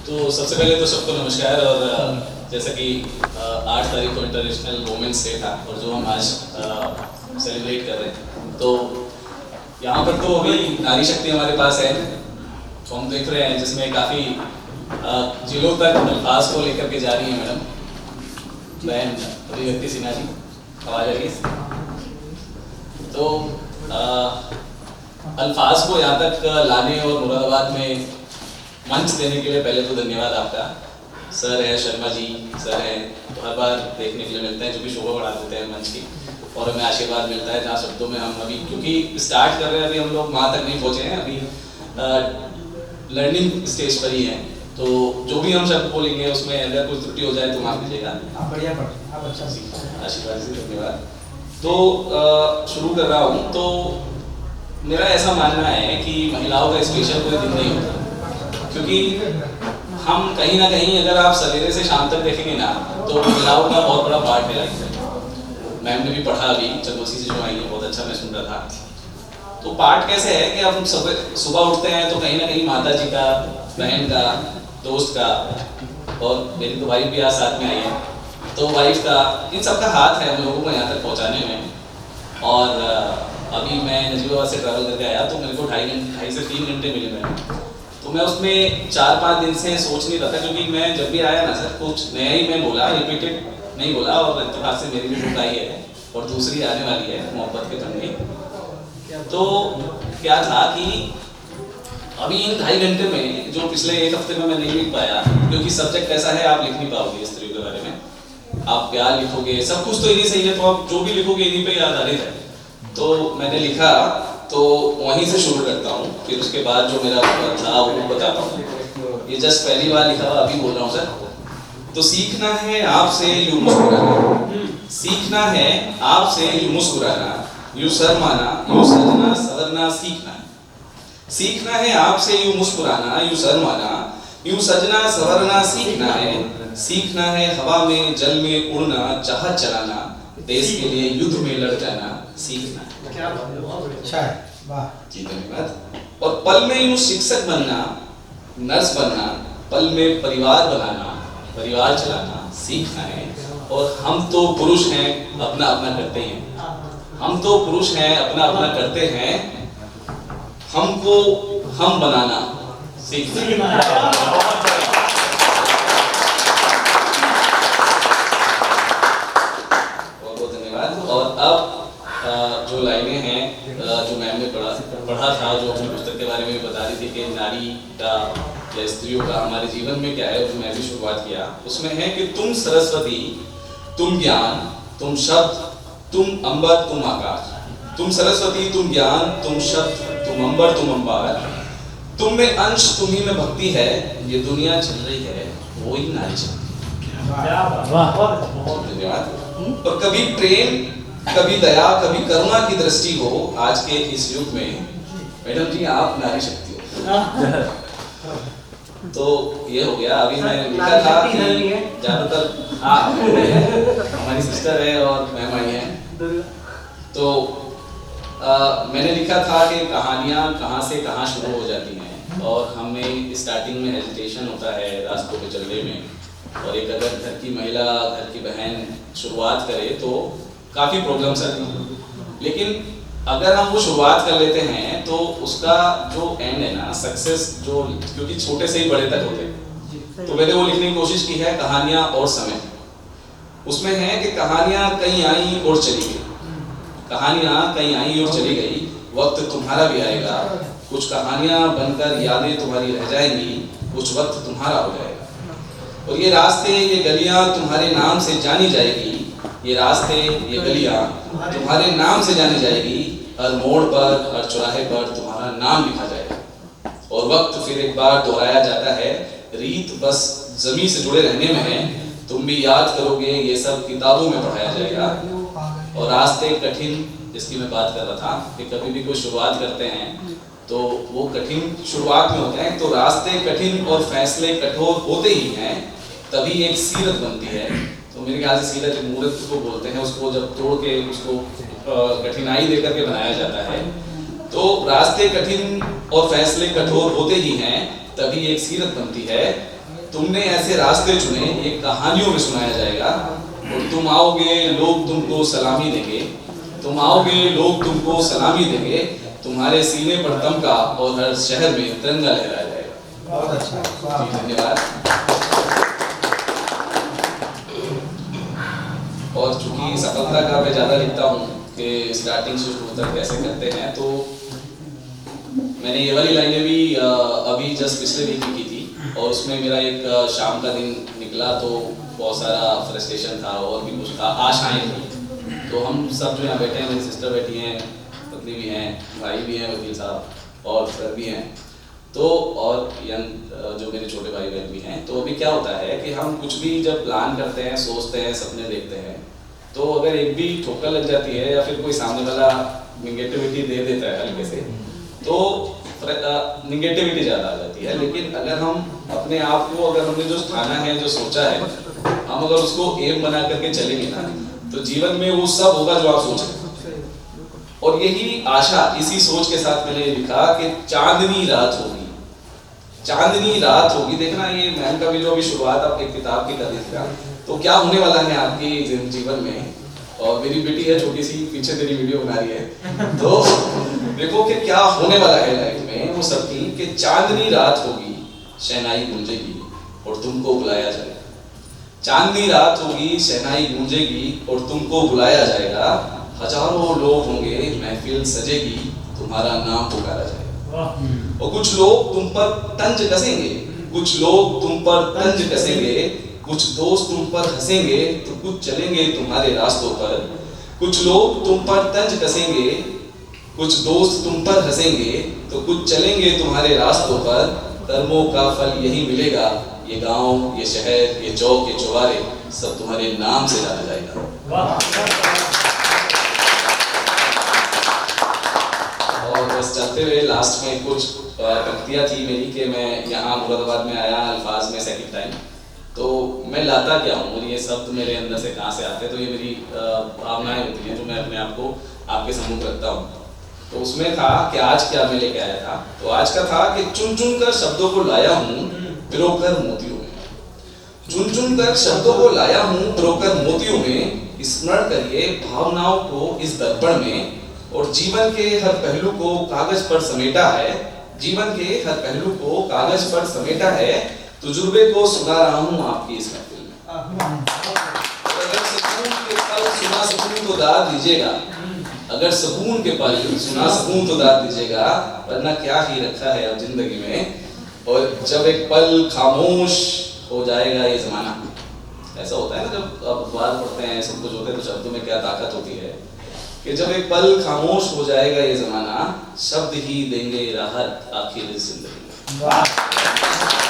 तो सबसे पहले तो सबको नमस्कार। और जैसा कि 8 तारीख को इंटरनेशनल वुमेन्स डे था और जो हम आज सेलिब्रेट कर रहे हैं, तो यहाँ पर तो अभी नारी शक्ति हमारे पास है तो हम देख रहे हैं, जिसमें काफ़ी जिलों तक अल्फाज को लेकर के जा रही है मैडम बहन अभिव्यक्ति सिन्हा जी। आवाज़ आ रही है? तो अल्फाज को यहाँ तक लाने और मुरादाबाद में मंच देने के लिए पहले तो धन्यवाद आपका। सर है, शर्मा जी सर हैं, तो हर बार देखने के लिए मिलते हैं, जो कि शोभा बढ़ा देते हैं मंच की, और हमें आशीर्वाद मिलता है जहाँ शब्दों में हम अभी, क्योंकि स्टार्ट कर रहे हैं, अभी हम लोग वहाँ तक नहीं पहुँचे हैं, अभी लर्निंग स्टेज पर ही हैं। तो जो भी हम शब्द बोलेंगे उसमें अगर कुछ त्रुटि हो जाए तो माफ कीजिएगा। आप बढ़िया पढ़, आप अच्छा सीखा। आशीर्वाद से धन्यवाद। तो शुरू कर रहा हूँ। तो मेरा ऐसा मानना है कि महिलाओं का स्पेशल कोई दिन नहीं होता, क्योंकि हम कहीं ना कहीं अगर आप सवेरे से शाम तक देखेंगे ना, तो महिलाओं का बहुत बड़ा पार्ट है लाइफ में। मैम ने भी पढ़ा, अभी चंदोसी से जो आई है, बहुत अच्छा मैं सुन रहा था। तो पार्ट कैसे है कि हम सुबह उठते हैं तो कहीं ना कहीं माता जी का, बहन का, दोस्त का, और मेरी तो वाइफ भी आज साथ में आई है, तो वाइफ का, इन सबका हाथ है हम लोगों को यहाँ तक पहुँचाने में। और अभी मैं नजीबाबाद से ट्रैवल करके आया तो मेरे को 2.5 से 3 घंटे मिले मैंने। तो मैं उसमें 4-5 दिन से सोच नहीं रहा था, क्योंकि मैं जब भी आया ना सर, कुछ नया ही मैं बोला, रिपीटेड नहीं बोला। और इत्तेफाक से मेरी भी बुक आई है और दूसरी आने वाली है, मोहब्बत के ठंडी। तो क्या था कि अभी इन 2.5 घंटे में, जो पिछले 1 हफ्ते में मैं नहीं लिख पाया, क्योंकि सब्जेक्ट ऐसा है आप लिख नहीं पाओगे स्त्रियों के बारे में। आप प्यार लिखोगे, सब कुछ तो इन्हीं सही है, तो आप जो भी लिखोगे इन्हीं पे आधारित है। तो मैंने लिखा, तो वहीं से शुरू करता हूँ, फिर उसके बाद जो मेरा था वो बताता हूँ। ये जस्ट पहली बार लिखा हुआ अभी बोल रहा हूँ सर। तो सीखना है आपसे यूं मुस्कुराना, सीखना है आपसे यूं मुस्कुराना, यूं शर्माना, यूं सजना सवरना सीखना है। सीखना है आपसे यूं मुस्कुराना, यूं शर्माना, यूं सजना सवरना सीखना है। सीखना है हवा में जल में उड़ना, चाहत चलाना, देश के लिए युद्ध में लड़ जाना सीखना है। क्या अच्छा है, वाह जी धन्यवाद। और पल में यूं शिक्षक बनना, नर्स बनना, पल में परिवार बनाना, परिवार चलाना सीखना है। और हम तो पुरुष हैं, अपना अपना करते हैं, हम तो पुरुष हैं, अपना अपना करते हैं, हमको हम बनाना सीखना है। और अब जो लाइनें हैं, जो मैम ने पढ़ा था, जो अपनी पुस्तक के बारे में बता रही थी कि नारी का या स्त्रियों का हमारे जीवन में क्या है, जो मैं भी शुरुआत किया उसमें है कि तुम सरस्वती, तुम ज्ञान, तुम शब्द, तुम अंबर, तुम आकाश। तुम सरस्वती, तुम ज्ञान, तुम शब्द, तुम अंबर, तुम अंबार। तुम में अंश, तुम्ही में भक्ति है, ये दुनिया चल रही है वो ही नारी शक्ति। धन्यवाद। और कभी प्रेम, कभी दया, कभी करुणा की दृष्टि हो आज के इस युग में, मैडम जी आप नारी शक्ति हो। तो ये हो गया। अभी मैं लिखा था कि ज्यादातर हमारी सिस्टर है और मैम आई है, तो मैंने लिखा था कि कहानियाँ कहाँ से कहाँ शुरू हो जाती हैं, और हमें स्टार्टिंग में हेजिटेशन होता है रास्तों पे चलने में। और एक अगर घर की महिला, घर की बहन शुरुआत करे तो काफ़ी प्रॉब्लम्स आती हैं, लेकिन अगर हम वो शुरुआत कर लेते हैं तो उसका जो एंड है ना, सक्सेस, जो क्योंकि छोटे से ही बड़े तक होते हैं। तो मैंने वो लिखने की कोशिश की है, कहानियाँ और समय। उसमें है कि कहानियाँ कहीं आई और चली गई, कहानियाँ कहीं आई और चली गई, वक्त तुम्हारा भी आएगा। कुछ कहानियाँ बनकर यादें तुम्हारी रह जाएंगी, कुछ वक्त तुम्हारा हो जाएगा। और ये रास्ते, ये गलियाँ तुम्हारे नाम से जानी जाएगी, ये रास्ते, ये गलियाँ तुम्हारे नाम से जानी जाएगी। हर मोड़ पर, हर चौराहे पर तुम्हारा नाम लिखा जाएगा। और वक्त फिर एक बार दोहराया जाता है, रीत बस जमीन से जुड़े रहने में है, तुम भी याद करोगे ये सब किताबों में पढ़ाया जाएगा। और रास्ते कठिन, जिसकी मैं बात कर रहा था कि कभी भी कोई शुरुआत करते हैं तो वो कठिन शुरुआत में होते हैं, तो रास्ते कठिन और फैसले कठोर होते ही हैं, तभी एक सीरत बनती है। तो मेरे ख्याल से सीरत मूर्त को बोलते हैं, उसको जब तोड़ के उसको कठिनाई देकर के बनाया जाता है। तो रास्ते कठिन और फैसले कठोर होते ही हैं, तभी एक सीरत बनती है। तुमने ऐसे रास्ते चुने, ये कहानियों में सुनाया जाएगा। और तुम आओगे, लोग तुमको सलामी देंगे, तुम आओगे, लोग तुमको सलामी देंगे, तुम्हारे सीने पर तमका और हर शहर में तिरंगा लहराया जाएगा। बहुत अच्छा, जी, धन्यवाद। और चूंकि सफलता का मैं ज़्यादा लिखता हूँ कि स्टार्टिंग से शुरू तक कैसे करते हैं, तो मैंने ये वाली लाइनें भी अभी जस्ट पिछले वीक की थी। और उसमें मेरा एक शाम का दिन निकला, तो बहुत सारा फ्रस्ट्रेशन था और भी कुछ था, आशाएं थी। तो हम सब जो यहाँ बैठे हैं, मेरी सिस्टर बैठी हैं, पत्नी भी हैं, भाई भी हैं, वकील साहब और सर भी हैं, तो और यंग जो मेरे छोटे भाई बहन भी हैं। तो अभी क्या होता है कि हम कुछ भी जब प्लान करते हैं, सोचते हैं, सपने देखते हैं, तो अगर एक भी ठोकर लग जाती है या फिर कोई सामने वाला निगेटिविटी दे देता है हल्के से, तो निगेटिविटी ज़्यादा आ जाती है। लेकिन अगर हम अपने आप को, अगर हमने जो ठाना है, जो सोचा है, हम अगर उसको एम बना करके चलेंगे ना, तो जीवन में वो सब होगा जो आप सोच रहे हैं। और यही आशा, इसी सोच के साथ मैंने लिखा कि चांदनी रात होगी, चांदनी रात होगी। देखना, ये मैम का भी जो अभी शुरुआत आपकी किताब की कर दी थी, तो क्या होने वाला है आपकी जीवन में। और मेरी बेटी है छोटी सी, पीछे तेरी वीडियो बना रही है, तो देखो कि क्या होने वाला है लाइफ में वो सब की, कि चांदनी रात होगी, शहनाई गूंजेगी और तुमको बुलाया जाएगा। चांदनी रात होगी, शहनाई गूंजेगी और तुमको बुलाया जाएगा। हजारों लोग होंगे, महफिल सजेगी, तुम्हारा नाम पुकारा जाएगा। और कुछ लोग तुम पर तंज कसेंगे, कुछ लोग तुम पर तंज कसेंगे, कुछ दोस्त तुम पर हंसेंगे, तो कुछ चलेंगे तुम्हारे रास्तों पर। कुछ लोग तुम पर तंज कसेंगे, कुछ दोस्त तुम पर हंसेंगे, तो कुछ चलेंगे तुम्हारे रास्तों पर। कर्मों का फल यही मिलेगा, ये गांव, ये शहर, ये चौक, ये चौबारे, सब तुम्हारे नाम से जाना जाएगा। और बस चलते हुए लास्ट में कुछ पंक्तियाँ थी मेरी कि मैं यहाँ मुरादाबाद में आया अल्फाज में सेकंड टाइम, तो मैं लाता क्या हूँ, ये शब्द मेरे अंदर से कहाँ से आते हैं, तो ये मेरी भावनाएं होती हैं जो मैं अपने आप को आपके सम्मुख रखता हूँ। तो उसमें था कि आज क्या मैं लेके आया था, तो आज का था कि चुन चुन कर शब्दों को लाया हूँ पिरोकर मोतियों में। चुन चुन कर शब्दों को लाया हूँ पिरोकर मोतियों में। स्मरण करिए भावनाओं को इस दर्पण में, और जीवन के हर पहलू को कागज पर समेटा है, जीवन के हर पहलू को कागज पर समेटा है। तजुर्बे को सुना रहा हूँ आपकी इस महफिल में। अगर सुकून के पल सुना सकूं तो दाद दीजिएगा, अगर सुकून के पल सुना सकूं तो दाद दीजिएगा, वरना क्या ही रखा है अब जिंदगी में। और जब एक पल खामोश हो जाएगा ये जमाना, ऐसा होता है ना जब आप अखबार पढ़ते हैं, सब कुछ होता है, तो शब्दों में क्या ताकत होती है कि जब एक पल खामोश हो जाएगा ये जमाना, शब्द ही देंगे राहत आखिर जिंदगी में।